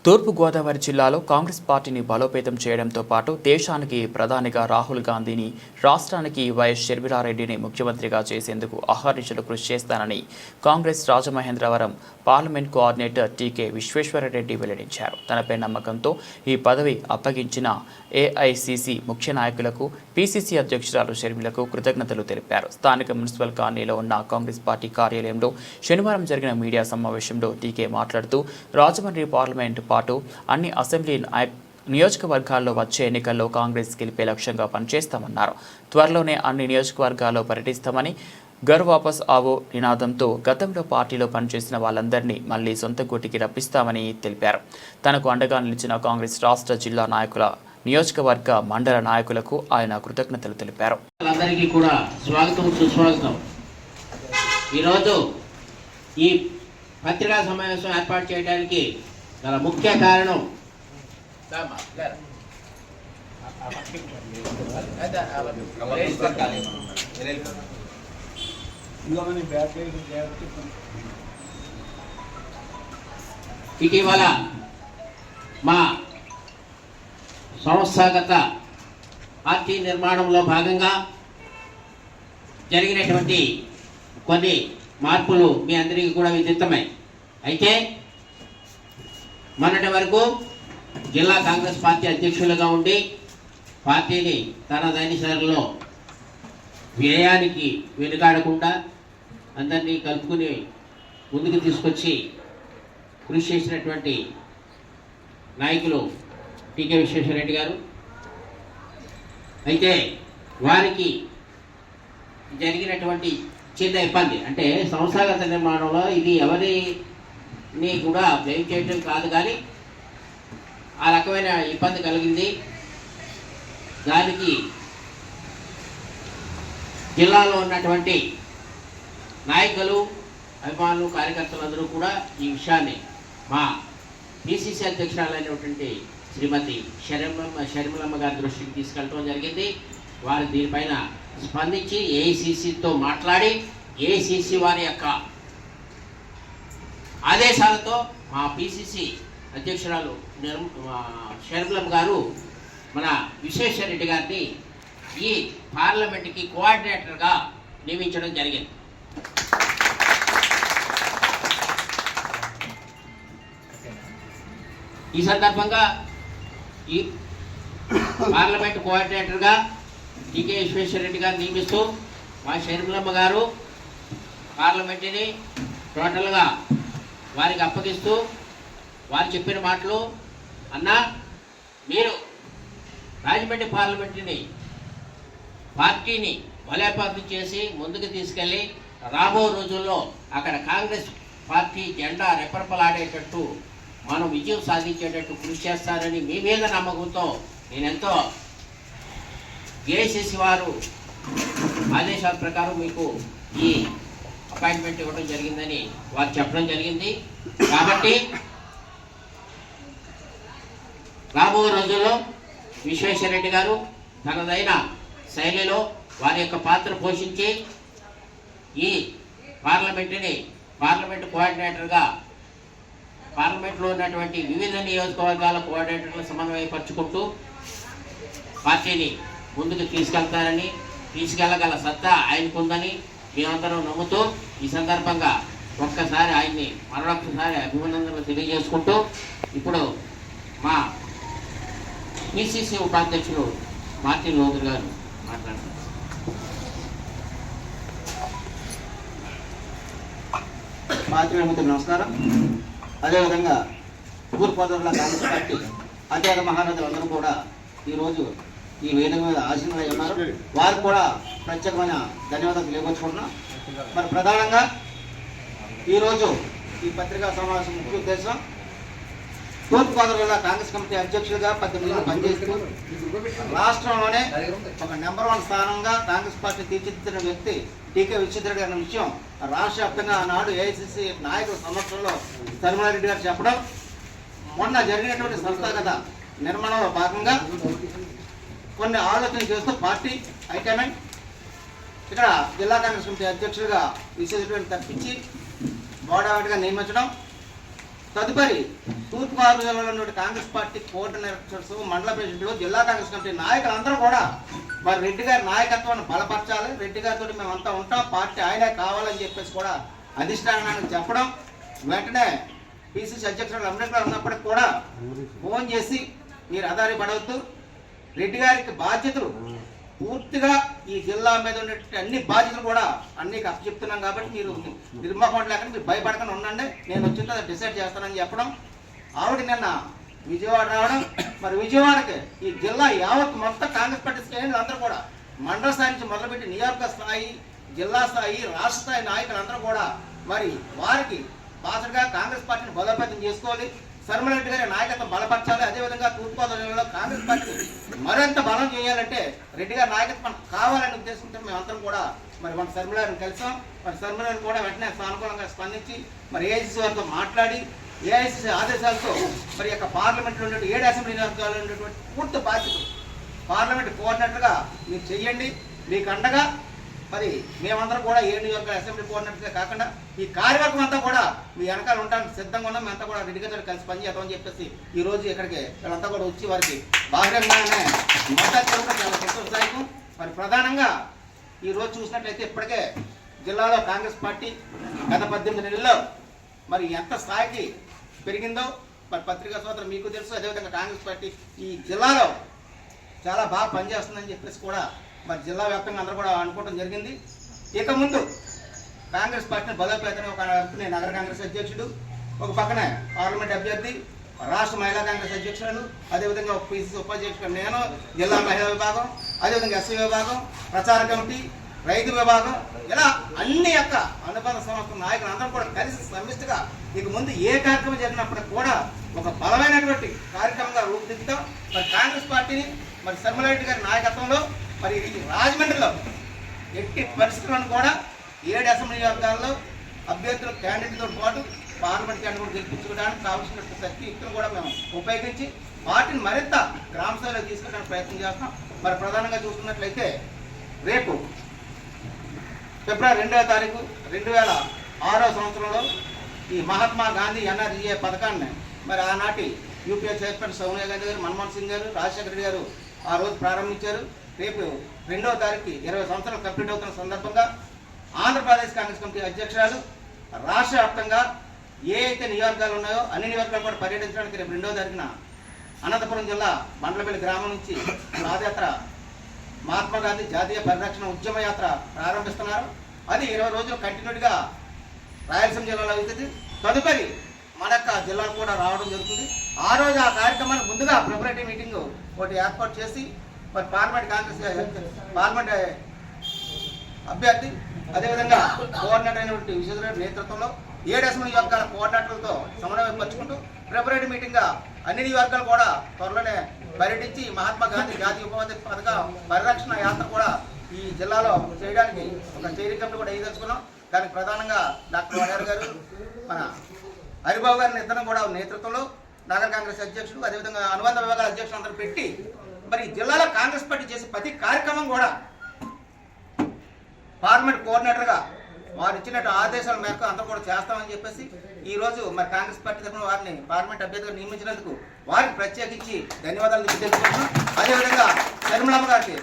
తూర్పుగోదావరి జిల్లాలో కాంగ్రెస్ పార్టీని బలోపేతం చేయడంతో పాటు దేశానికి ప్రధానిగా రాహుల్ గాంధీని, రాష్ట్రానికి వైఎస్ షర్మిలారెడ్డిని ముఖ్యమంత్రిగా చేసేందుకు అహర్నిశలు కృషి చేస్తానని కాంగ్రెస్ రాజమహేంద్రవరం పార్లమెంట్ కోఆర్డినేటర్ టీకే విశ్వేశ్వరరెడ్డి వెల్లడించారు. తనపై నమ్మకంతో ఈ పదవి అప్పగించిన ఏఐసిసి ముఖ్య నాయకులకు, పిసిసి అధ్యక్షురాలు షర్మిలకు కృతజ్ఞతలు తెలిపారు. స్థానిక మున్సిపల్ కాలనీలో ఉన్న కాంగ్రెస్ పార్టీ కార్యాలయంలో శనివారం జరిగిన మీడియా సమావేశంలో టీకే మాట్లాడుతూ రాజమండ్రి పార్లమెంటు పాటు అన్ని అసెంబ్లీ నియోజకవర్గాల్లో వచ్చే ఎన్నికల్లో కాంగ్రెస్ గెలిపే లక్ష్యంగా పనిచేస్తామన్నారు. త్వరలోనే అన్ని నియోజకవర్గాల్లో పర్యటిస్తామని, ఘర్ వాపస్ ఆవో నినాదంతో గతంలో పార్టీలో పనిచేసిన వాళ్ళందరినీ మళ్లీ సొంత గూటికి రప్పిస్తామని తెలిపారు. తనకు అండగా నిలిచిన కాంగ్రెస్ రాష్ట్ర, జిల్లా నాయకుల, నియోజకవర్గ, మండల నాయకులకు ఆయన కృతజ్ఞతలు తెలిపారు. అందరికీ కూడా స్వాగతం, సుస్వాగతం. ఈరోజు ఈ పత్రికా సమావేశం ఏర్పాటు చేయడానికి గల ముఖ్య కారణం ఇటీవల మా సంస్థాగత పార్టీ నిర్మాణంలో భాగంగా జరిగినటువంటి కొన్ని మార్పులు మీ అందరికీ కూడా విదితమై, అయితే మొన్నటి వరకు జిల్లా కాంగ్రెస్ పార్టీ అధ్యక్షులుగా ఉండి పార్టీని తన దైనికలో వ్యయానికి వెనుకాడకుండా అందరినీ కలుపుకుని ముందుకు తీసుకొచ్చి కృషి చేసినటువంటి నాయకులు టీకే విశ్వేశ్వరరెడ్డి గారు. అయితే వారికి జరిగినటువంటి చిన్న ఇబ్బంది అంటే సంస్థాగత నిర్మాణంలో ఇది ఎవరిని కూడా బ్లేమ్ చేయడం కాదు, కానీ ఆ రకమైన ఇబ్బంది కలిగింది. దానికి జిల్లాలో ఉన్నటువంటి నాయకులు, అభిమానులు, కార్యకర్తలందరూ కూడా ఈ విషయాన్ని మా పిసిసి అధ్యక్షురాలైనటువంటి శ్రీమతి షర్మిలమ్మ గారి దృష్టికి తీసుకెళ్ళడం జరిగింది. వారు దీనిపైన స్పందించి ఏఐసిసితో మాట్లాడి ఏఐసిసి వారి యొక్క ఆదేశాలతో మా పిసిసి అధ్యక్షురాలు షర్మిలమ్మ గారు మన విశ్వేశ్వరరెడ్డి గారిని ఈ పార్లమెంట్కి కోఆర్డినేటర్గా నియమించడం జరిగింది. ఈ సందర్భంగా ఈ పార్లమెంట్ కోఆర్డినేటర్గా టీకే విశ్వేశ్వరరెడ్డి గారు నియమిస్తూ మా షర్మిలమ్మ గారు పార్లమెంటుని టోటల్గా వారికి అప్పగిస్తూ వారు చెప్పిన మాటలు, అన్నా మీరు రాజమండ్రి పార్టీని బలోపేతం చేసి ముందుకు తీసుకెళ్ళి రాబో రోజుల్లో అక్కడ కాంగ్రెస్ పార్టీ జెండా రెపరెపలాడేటట్టు మనం విజయం సాధించేటట్టు కృషి చేస్తారని మీ మీద నమ్మకంతో నేనెంతో ఏఐసిసి వారు ఆదేశాల ప్రకారం మీకు ఈ అపాయింట్మెంట్ ఇవ్వడం జరిగిందని వారు చెప్పడం జరిగింది. కాబట్టి రాబో రోజుల్లో విశ్వేశ్వరరెడ్డి గారు తనదైన శైలిలో వారి యొక్క పాత్ర పోషించి ఈ పార్లమెంట్ కోఆర్డినేటర్గా పార్లమెంట్లో ఉన్నటువంటి వివిధ నియోజకవర్గాల కోఆర్డినేటర్లు సమన్వయపరుచుకుంటూ పార్టీని ముందుకు తీసుకెళ్ళగల సత్తా ఆయనకుందని మేమందరం నమ్ముతూ ఈ సందర్భంగా ఒక్కసారి ఆయన్ని మరొకసారి అభినందనలు తెలియజేసుకుంటూ ఇప్పుడు మా పిసిసి ఉపాధ్యక్షులు మార్టిన్ లోదర్ గారు మాట్లాడతారు. మాతృమిత్రులు నమస్కారం. అదేవిధంగా తూర్పుగోదావరి కాంగ్రెస్ పార్టీ అత్యధిక మహారాజులందరూ కూడా ఈరోజు ఈ వేదిక మీద ఆశీనులై ఉన్నారు. వారికి కూడా ప్రత్యేకమైన ధన్యవాదాలు తెలియపరుచుకుంటున్నాం. మరి ప్రధానంగా ఈరోజు ఈ పత్రికా సమావేశం ముఖ్య ఉద్దేశం తూర్పుగోదావరి కాంగ్రెస్ కమిటీ అధ్యక్షులుగా 10 నెలలు పనిచేస్తూ రాష్ట్రంలోనే ఒక నెంబర్ 1 స్థానంగా కాంగ్రెస్ పార్టీ తీర్చిదిద్దిన వ్యక్తి టీకే విశ్వేశ్వరరెడ్డి అనే విషయం రాష్ట్ర వ్యాప్తంగా ఆనాడు ఏఐసిసి నాయకుల సమక్షంలో షర్మిలారెడ్డి గారు చెప్పడం, మొన్న జరిగినటువంటి సంస్థాగత నిర్మాణంలో భాగంగా కొన్ని ఆలోచన చేస్తూ పార్టీ హైకమాండ్ ఇక్కడ జిల్లా కాంగ్రెస్ కమిటీ అధ్యక్షులుగా విశ్వేశ్వరరెడ్డిని తప్పించి బోర్డు నియమించడం, తదుపరి తూర్పుగోదావరి జిల్లాలో ఉన్న కాంగ్రెస్ పార్టీ కోఆర్డినేటర్స్, మండల ప్రెసిడెంట్లు, జిల్లా కాంగ్రెస్ కమిటీ నాయకులందరూ కూడా మరి రెడ్డి గారి నాయకత్వాన్ని బలపరచాలి, రెడ్డి గారితో మేమంతా ఉంటాం, పార్టీ ఆయనే కావాలని చెప్పేసి కూడా అధిష్టానానికి చెప్పడం, వెంటనే పిసిసి అధ్యక్షుడు అంబేద్కర్ ఉన్నప్పటికి కూడా ఫోన్ చేసి మీరు ఆధారి పడవద్దు, రెడ్డి గారికి బాధ్యతలు పూర్తిగా ఈ జిల్లా మీద ఉన్నటువంటి అన్ని బాధ్యతలు కూడా అన్ని చెప్తున్నాం కాబట్టి మీరు నిర్మోహం లేకుండా మీరు భయపడకుండా ఉండండి, నేను వచ్చిన తర్వాత డిసైడ్ చేస్తానని చెప్పడం. ఆవిడ నిన్న విజయవాడ రావడం, మరి విజయవాడకి ఈ జిల్లా యావత్ మొత్తం కాంగ్రెస్ పార్టీ శ్రేణులు అందరూ కూడా మండల స్థాయి నుంచి మొదలుపెట్టి నియోజక స్థాయి, జిల్లా స్థాయి, రాష్ట్ర స్థాయి నాయకులందరూ కూడా మరి వారికి బాసటగా కాంగ్రెస్ పార్టీని బలోపేతం చేసుకోవాలి, శర్మరెడ్డి గారి నాయకత్వం బలపరచాలి. అదేవిధంగా తూర్పుగోదావరి జిల్లాలో కాంగ్రెస్ పార్టీ మరింత బలం చేయాలంటే రెడ్డి గారి నాయకత్వం కావాలనే ఉద్దేశంతో మేమందరం కూడా మరి మన శర్మలారిని కలిసాం. మరి శర్మలారిని కూడా వెంటనే సానుకూలంగా స్పందించి మరి ఏఐసిసి వారితో మాట్లాడి ఏఐసిసి ఆదేశాలతో మరి యొక్క పార్లమెంట్లో ఉండే 7 అసెంబ్లీ నియోజకవర్గాల్లో ఉండేటువంటి పూర్తి బాధ్యతలు పార్లమెంట్ కోఆర్డినేటర్గా మీరు చెయ్యండి, మీకు అండగా మరి మేమందరం కూడా 7 నియోజకవర్గాల అసెంబ్లీ కోఆర్డినేటర్గా కాకుండా ఈ కార్యవర్గం అంతా కూడా మీ వెనకాల ఉండడానికి సిద్ధంగా ఉన్నాం, మేమంతా కూడా రెడ్డి గారితో కలిసి పనిచేద్దామని చెప్పేసి ఈ రోజు ఇక్కడికి వీళ్ళంతా కూడా వచ్చి వారికి బాహ్యంగానే మద్దతు చాలా సంతోషదాయకం. మరి ప్రధానంగా ఈ రోజు చూసినట్లయితే ఇప్పటికే జిల్లాలో కాంగ్రెస్ పార్టీ గత 18 నెలల్లో మరి ఎంత స్థాయికి పెరిగిందో మరి పత్రికా సోదరు మీకు తెలుసు. అదేవిధంగా కాంగ్రెస్ పార్టీ ఈ జిల్లాలో చాలా బాగా పనిచేస్తుందని చెప్పేసి కూడా మరి జిల్లా వ్యాప్తంగా అందరూ కూడా అనుకోవడం జరిగింది. ఇక ముందు కాంగ్రెస్ పార్టీని బలోపేతం ఒక నగర కాంగ్రెస్ అధ్యక్షుడు, ఒక పక్కనే పార్లమెంట్ అభ్యర్థి, రాష్ట్ర మహిళా కాంగ్రెస్ అధ్యక్షురాలు, అదేవిధంగా ఒక పిసిసి ఉపాధ్యక్షుడు నేను, జిల్లా మహిళా విభాగం, అదేవిధంగా ఎస్సీ విభాగం, ప్రచార కమిటీ, రైతు విభాగం, ఇలా అన్ని యొక్క అనుబంధ సంస్థల నాయకులు అందరూ కూడా కలిసి సమిష్టిగా ఇక ముందు ఏ కార్యక్రమం జరిగినప్పటికీ కూడా ఒక బలమైనటువంటి కార్యక్రమంగా రూపుదిద్దుతాం. మరి కాంగ్రెస్ పార్టీని మరి శర్మలారెడ్డి గారి నాయకత్వంలో మరి రాజమండ్రిలో ఎట్టి పరిస్థితులను కూడా 7 అసెంబ్లీ నియోజకవర్గాల్లో అభ్యర్థుల క్యాండిడేట్తో పాటు పార్లమెంట్ క్యాండిడేట్ గెలిపించుకోవడానికి కావాల్సినటువంటి శక్తి యుక్తులు కూడా మేము ఉపయోగించి పార్టీని మరింత గ్రామ స్థాయిలో తీసుకెళ్ళడానికి ప్రయత్నం చేస్తాం. మరి ప్రధానంగా చూసుకున్నట్లయితే రేపు ఫిబ్రవరి 2వ తారీఖు 2006వ సంవత్సరంలో ఈ మహాత్మా గాంధీ ఎన్ఆర్జీఏ పథకాన్ని మరి ఆనాటి యూపీఏ చైర్మన్ సోనియా గాంధీ గారు, మన్మోహన్ సింగ్ గారు, రాజశేఖర రెడ్డి గారు ఆ రోజు ప్రారంభించారు. రేపు 2వ తారీఖు 20 సంవత్సరాలు కంప్లీట్ అవుతున్న సందర్భంగా ఆంధ్రప్రదేశ్ కాంగ్రెస్ కమిటీ అధ్యక్షురాలు రాష్ట్ర వ్యాప్తంగా ఏ అయితే నియోజకవర్గాలు ఉన్నాయో అన్ని నియోజకవర్గాలు కూడా పర్యటించడానికి రేపు 2వ తారీఖున అనంతపురం జిల్లా మండలపల్లి గ్రామం నుంచి పాదయాత్ర మహాత్మా గాంధీ జాతీయ పరిరక్షణ ఉద్యమ యాత్ర ప్రారంభిస్తున్నారు. అది 20 రోజులు కంటిన్యూగా రాయలసీమ జిల్లాలో అవుతుంది. తదుపరి మన యొక్క జిల్లాకు కూడా రావడం జరుగుతుంది. ఆ రోజు ఆ కార్యక్రమాన్ని ముందుగా ప్రిపరేటరీ మీటింగ్ ఒకటి ఏర్పాటు చేసి మరి పార్లమెంట్ అభ్యర్థి అదేవిధంగా కోఆర్డినేటర్ అయినటువంటి విశ్వేశ్వరరెడ్డి నేతృత్వంలో 7 అసెంబ్లీ నియోజకవర్గాల కోఆర్డినేటర్లతో సమన్వయపరుచుకుంటూ ప్రిపరేటరీ మీటింగ్గా అన్ని నియోజకవర్గాలు కూడా త్వరలోనే పర్యటించి మహాత్మా గాంధీ జాతీయ ఉపాధి పథకం పరిరక్షణ యాత్ర కూడా ఈ జిల్లాలో చేయడానికి ఒక స్టీరింగ్ కమిటీ కూడా తెలుసుకున్నాం. దానికి ప్రధానంగా డాక్టర్ వడారు గారు, మన హరిబాబు గారి ఇద్దరు కూడా నేతృత్వంలో నగర కాంగ్రెస్ అధ్యక్షుడు అదేవిధంగా అనుబంధ విభాగాల అధ్యక్షులు అందరూ పెట్టి మరి జిల్లాలో కాంగ్రెస్ పార్టీ చేసే ప్రతి కార్యక్రమం కూడా పార్లమెంట్ కోఆర్డినేటర్గా వారు ఇచ్చినట్టు ఆదేశాల మేరకు అందరూ కూడా చేస్తామని చెప్పేసి ఈ రోజు మరి కాంగ్రెస్ పార్టీ తరఫున వారిని పార్లమెంట్ అభ్యర్థిగా నియమించినందుకు వారికి ప్రత్యేకించి ధన్యవాదాలు తెలుపుకుంటున్నాం. అదేవిధంగా శర్మలమ్మ గారికి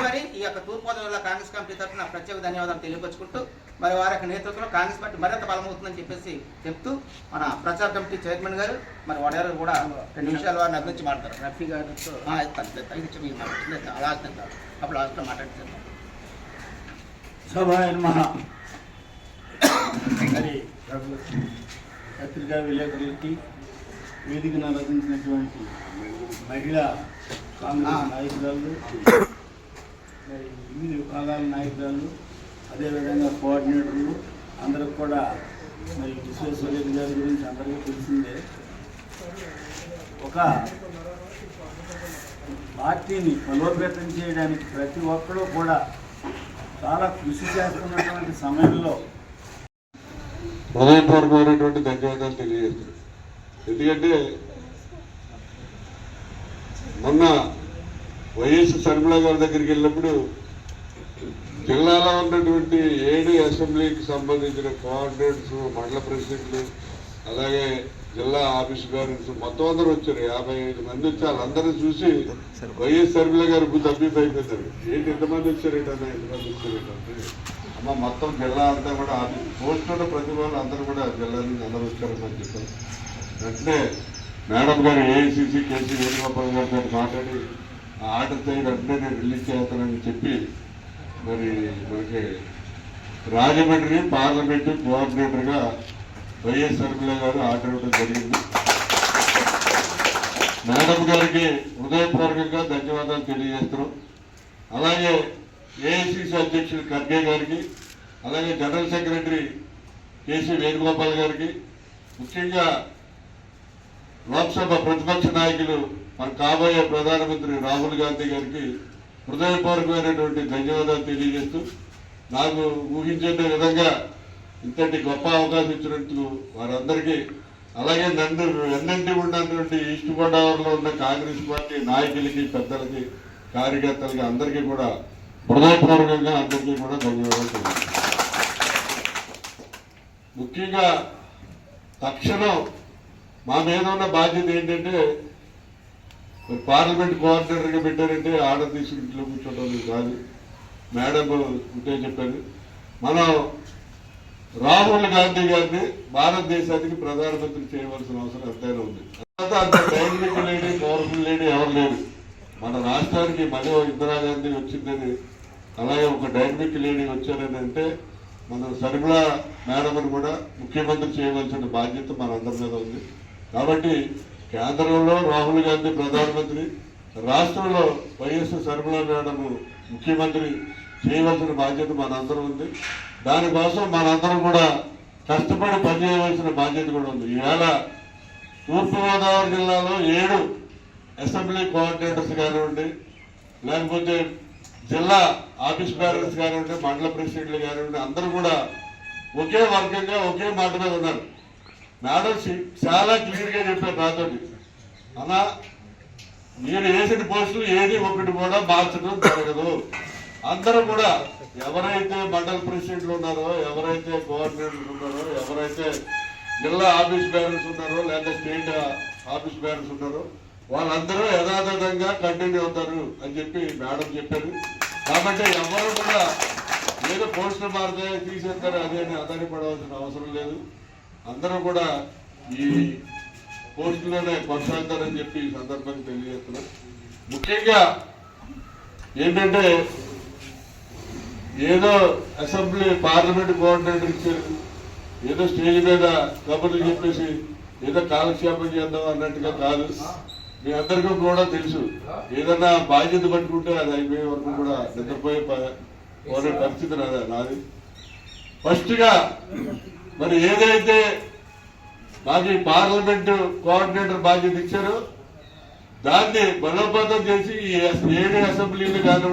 మరీ ఈ యొక్క తూర్పుగోదావరి జిల్లా కాంగ్రెస్ కమిటీ తరఫున ప్రత్యేక ధన్యవాదాలు తెలియపరుచుకుంటూ మరి వారి యొక్క నేతృత్వంలో కాంగ్రెస్ పార్టీ మరింత బలమవుతుందని చెప్పేసి చెప్తూ మన ప్రచార కమిటీ చైర్మన్ గారు మరి వడారు కూడా 2 నిమిషాలు వారిని అభివృద్ధి మాట్లాడతారు. రఫీ గారితో అలా అప్పుడు లాస్ట్లో మాట్లాడుతున్నాం. సభాయ నమః. మరి పత్రికా విలేకరులకి వేదికను రచించినటువంటి మహిళా కాంగ్రెస్ నాయకురాలు, మరి వివిధ విభాగాల నాయకురాలు, అదేవిధంగా కోఆర్డినేటర్లు అందరికి కూడా మరి విశ్వేశ్వరరెడ్డి గారి గురించి అందరికీ తెలిసిందే. ఒక పార్టీని బలోపేతం చేయడానికి ప్రతి ఒక్కరూ కూడా చాలా కృషి చేస్తున్నటువంటి సమయంలో హృదయపూర్వకమైనటువంటి ధన్యవాదాలు తెలియజేస్తున్నాను. ఎందుకంటే మొన్న వైఎస్ షర్మిల గారి దగ్గరికి వెళ్ళినప్పుడు జిల్లాలో ఉన్నటువంటి 7 అసెంబ్లీకి సంబంధించిన కోఆర్డినేటర్స్, మండల ప్రెసిడెంట్లు, అలాగే జిల్లా ఆఫీస్ పేరెంట్స్ మొత్తం అందరూ వచ్చారు. 55 మంది వచ్చి వాళ్ళందరూ చూసి వైఎస్ షర్మిల గారు తప్పిపోయి అయిపోతారు. ఏంటి ఎంతమంది వచ్చారేటన్నా, ఎంతమంది వచ్చారేటంటే అమ్మ మొత్తం జిల్లా అంతా కూడా ఆఫీస్ పోస్ట్ ఉన్న ప్రతి వాళ్ళు అందరూ కూడా జిల్లా నుంచి అందరూ వచ్చారని చెప్పారు. వెంటనే మేడం గారు ఏఐసిసి కేసీ వేణుగోపాల్ గారితో మాట్లాడి ఆ ఆర్డర్ చేయి వెంటనే నేను రిలీజ్ చేస్తానని చెప్పి మరి మనకి రాజమండ్రి పార్లమెంటు కోఆర్డినేటర్గా వైఎస్ షర్మిల గారు ఆర్డర్ ఇవ్వడం జరిగింది. మేడం గారికి హృదయపూర్వకంగా ధన్యవాదాలు తెలియజేస్తున్నాం. అలాగే ఏఐసిసి అధ్యక్షుడు ఖర్గే గారికి, అలాగే జనరల్ సెక్రటరీ కేసీ వేణుగోపాల్ గారికి, ముఖ్యంగా లోక్సభ ప్రతిపక్ష నాయకులు మన కాబోయే ప్రధానమంత్రి రాహుల్ గాంధీ గారికి హృదయపూర్వకమైనటువంటి ధన్యవాదాలు తెలియజేస్తూ, నాకు ఊహించే విధంగా ఇంతటి గొప్ప అవకాశం ఇచ్చినందుకు వారందరికీ, అలాగే నన్ను వెన్నంటి ఉన్నటువంటి ఈస్ట్ గోదావరిలో ఉన్న కాంగ్రెస్ పార్టీ నాయకులకి, పెద్దలకి, కార్యకర్తలకి అందరికీ కూడా హృదయపూర్వకంగా అందరికీ కూడా ధన్యవాదాలు తెలియజేస్తాను. ముఖ్యంగా తక్షణం మా మీద ఉన్న బాధ్యత ఏంటంటే, పార్లమెంట్ కోఆర్డినేటర్గా పెట్టారంటే ఆర్డర్ తీసుకుని ఇంట్లో కూర్చోవడం కాదు. మేడం ఉంటే చెప్పారు, మనం రాహుల్ గాంధీ గారిని భారతదేశానికి ప్రధానమంత్రి చేయవలసిన అవసరం ఎంతైనా ఉంది. అంత డైనమిక్ లేడీ, పవర్ఫుల్ లేడీ ఎవరు లేరు. మన రాష్ట్రానికి మళ్ళీ ఇందిరాగాంధీ వచ్చిందని, అలాగే ఒక డైనమిక్ లేడీ వచ్చారని అంటే మనం షర్మిల మేడంని కూడా ముఖ్యమంత్రి చేయవలసిన బాధ్యత మనందరి మీద ఉంది. కాబట్టి కేంద్రంలో రాహుల్ గాంధీ ప్రధానమంత్రి, రాష్ట్రంలో వైఎస్ షర్మిల మేడం ముఖ్యమంత్రి చేయవలసిన బాధ్యత మనందరం ఉంది. దానికోసం మనందరం కూడా కష్టపడి పనిచేయవలసిన బాధ్యత కూడా ఉంది. ఈవేళ తూర్పుగోదావరి జిల్లాలో 7 అసెంబ్లీ కోఆర్డినేటర్స్ కానివ్వండి, లేకపోతే జిల్లా ఆఫీస్ బేరర్స్ కానివ్వండి, మండల ప్రెసిడెంట్లు కానివ్వండి, అందరూ కూడా ఒకే వర్గంగా ఒకే మాట మీద ఉన్నారు. మేడం చాలా క్లియర్ గా చెప్పారు నాతోటి, అన్నా మీరు వేసిన పోస్టులు ఏది ఒకటి కూడా మార్చడం జరగదు. అందరూ కూడా ఎవరైతే మండల ప్రెసిడెంట్లు ఉన్నారో, ఎవరైతే కోఆర్డినేటర్లు ఉన్నారో, ఎవరైతే జిల్లా ఆఫీస్ బేరర్స్ ఉన్నారో, లేదా స్టేట్ ఆఫీస్ బేరర్స్ ఉన్నారో వాళ్ళందరూ యథాతథంగా కంటిన్యూ అవుతారు అని చెప్పి మేడం చెప్పారు. కాబట్టి ఎవరు కూడా ఏదో పోస్టులు మారితే తీసేస్తారు అదే ఆధారపడవలసిన అవసరం లేదు. అందరూ కూడా ఈ పోస్టులోనే కొనసాగుతారని చెప్పి ఈ సందర్భంగా తెలియజేస్తున్నాం. ముఖ్యంగా ఏంటంటే ఏదో అసెంబ్లీ పార్లమెంట్ కోఆర్డినేటర్ ఇచ్చారు, ఏదో స్టేజ్ మీద కబుర్లు చెప్పేసి ఏదో కాలక్షేపం చేద్దాం అన్నట్టుగా కాదు. మీ అందరికీ కూడా తెలుసు, ఏదన్నా బాధ్యత పట్టుకుంటే అది అయిపోయే వరకు కూడా నిద్రపోయే పరిస్థితి నాది. ఫస్ట్ గా మరి ఏదైతే మాకు ఈ పార్లమెంట్ కోఆర్డినేటర్ బాధ్యత ఇచ్చారో దాన్ని బలోపేతం చేసి ఈ 7 అసెంబ్లీలు కానివ్వండి,